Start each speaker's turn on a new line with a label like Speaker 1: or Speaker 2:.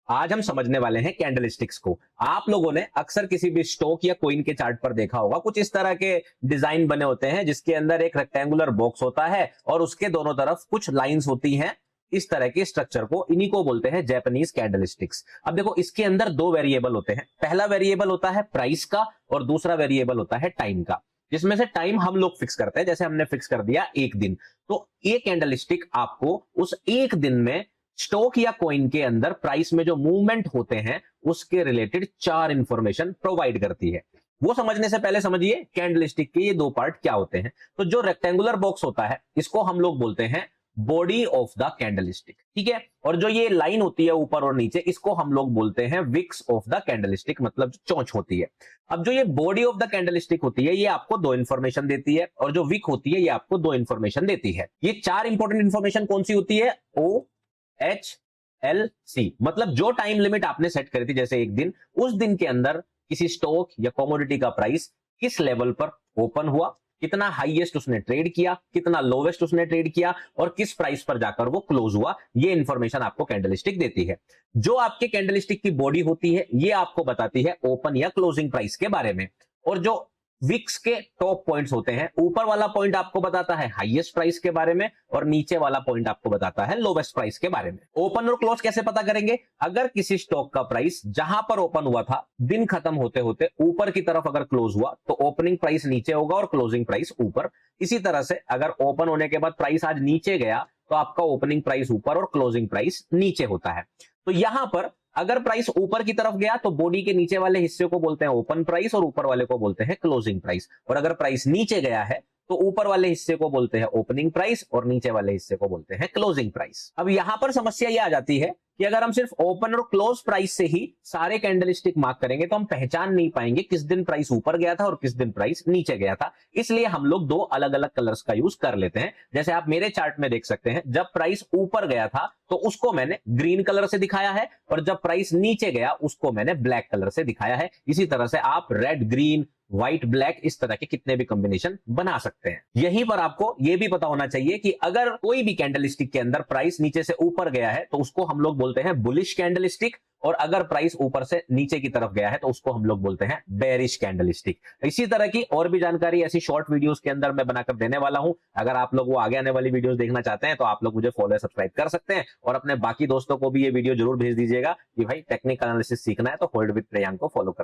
Speaker 1: आज हम समझने वाले हैं कैंडलस्टिक्स को। आप लोगों ने अक्सर किसी भी स्टॉक या कोइन के चार्ट पर देखा होगा, कुछ इस तरह के डिजाइन बने होते हैं जिसके अंदर एक रेक्टेंगुलर बॉक्स होता है और उसके दोनों तरफ कुछ लाइंस होती हैं। इस तरह के स्ट्रक्चर को, इन्हीं को बोलते हैं जापानीज कैंडलस्टिक्स। अब देखो, इसके अंदर दो वेरिएबल होते हैं। पहला वेरिएबल होता है प्राइस का और दूसरा वेरिएबल होता है टाइम का, जिसमें से टाइम हम लोग फिक्स करते हैं। जैसे हमने फिक्स कर दिया एक दिन, तो ये कैंडलस्टिक आपको उस एक दिन में स्टॉक या कॉइन के अंदर प्राइस में जो मूवमेंट होते हैं उसके रिलेटेड चार इंफॉर्मेशन प्रोवाइड करती है। वो समझने से पहले समझिए कैंडलस्टिक के ये दो पार्ट क्या होते हैं। तो जो रेक्टेंगुलर बॉक्स होता है इसको हम लोग बोलते हैं बॉडी ऑफ द कैंडलस्टिक, ठीक है। और जो ये लाइन होती है ऊपर और नीचे, इसको हम लोग बोलते हैं विक्स ऑफ द कैंडलस्टिक, मतलब चोंच होती है। अब जो ये बॉडी ऑफ द कैंडलस्टिक होती है ये आपको दो इंफॉर्मेशन देती है और जो विक होती है ये आपको दो इंफॉर्मेशन देती है। ये चार इंपॉर्टेंट इंफॉर्मेशन कौन सी होती है? ओ एच एल सी, मतलब जो टाइम लिमिट आपने सेट करी थी, जैसे एक दिन, उस दिन के अंदर किसी स्टॉक या कमोडिटी का प्राइस किस लेवल पर ओपन हुआ, कितना हाईएस्ट उसने ट्रेड किया, कितना लोवेस्ट उसने ट्रेड किया और किस प्राइस पर जाकर वो क्लोज हुआ, ये इंफॉर्मेशन आपको कैंडलस्टिक देती है। जो आपके कैंडलस्टिक की बॉडी होती है ये आपको बताती है ओपन या क्लोजिंग प्राइस के बारे में। और जो विक्स के टॉप पॉइंट्स होते हैं, ऊपर वाला पॉइंट आपको बताता है हाईएस्ट प्राइस के बारे में और नीचे वाला पॉइंट आपको बताता है लोवेस्ट प्राइस के बारे में। ओपन और क्लोज कैसे पता करेंगे? अगर किसी स्टॉक का प्राइस जहां पर ओपन हुआ था, दिन खत्म होते होते ऊपर की तरफ अगर क्लोज हुआ तो ओपनिंग प्राइस नीचे होगा और क्लोजिंग प्राइस ऊपर। इसी तरह से अगर ओपन होने के बाद प्राइस आज नीचे गया तो आपका ओपनिंग प्राइस ऊपर और क्लोजिंग प्राइस नीचे होता है। तो यहां पर अगर प्राइस ऊपर की तरफ गया तो बॉडी के नीचे वाले हिस्से को बोलते हैं ओपन प्राइस और ऊपर वाले को बोलते हैं क्लोजिंग प्राइस। और अगर प्राइस नीचे गया है तो ऊपर वाले हिस्से को बोलते हैं ओपनिंग प्राइस और नीचे वाले हिस्से को बोलते हैं क्लोजिंग प्राइस। अब यहां पर समस्या यह आ जाती है कि अगर हम सिर्फ ओपन और क्लोज प्राइस से ही सारे कैंडलस्टिक मार्क करेंगे तो हम पहचान नहीं पाएंगे किस दिन प्राइस ऊपर गया था और किस दिन प्राइस नीचे गया था। इसलिए हम लोग दो अलग अलग कलर्स का यूज कर लेते हैं। जैसे आप मेरे चार्ट में देख सकते हैं, जब प्राइस ऊपर गया था तो उसको मैंने ग्रीन कलर से दिखाया है और जब प्राइस नीचे गया उसको मैंने ब्लैक कलर से दिखाया है। इसी तरह से आप रेड, ग्रीन, व्हाइट, ब्लैक, इस तरह के कितने भी कॉम्बिनेशन बना सकते हैं। यहीं पर आपको यह भी पता होना चाहिए कि अगर कोई भी कैंडलस्टिक के अंदर प्राइस नीचे से ऊपर गया है तो उसको हम लोग बोलते हैं बुलिश कैंडलस्टिक, और अगर प्राइस ऊपर से नीचे की तरफ गया है तो उसको हम लोग बोलते हैं बेरिश कैंडलस्टिक। इसी तरह की और भी जानकारी ऐसी शॉर्ट वीडियोस के अंदर मैं बनाकर देने वाला हूं। अगर आप लोग वो आगे आने वाली वीडियोस देखना चाहते हैं तो आप लोग मुझे फॉलो या सब्सक्राइब कर सकते हैं और अपने बाकी दोस्तों को भी ये वीडियो जरूर भेज दीजिएगा कि भाई टेक्निकल एनालिसिस सीखना है तो होल्ड विद प्रियांक को फॉलो कर।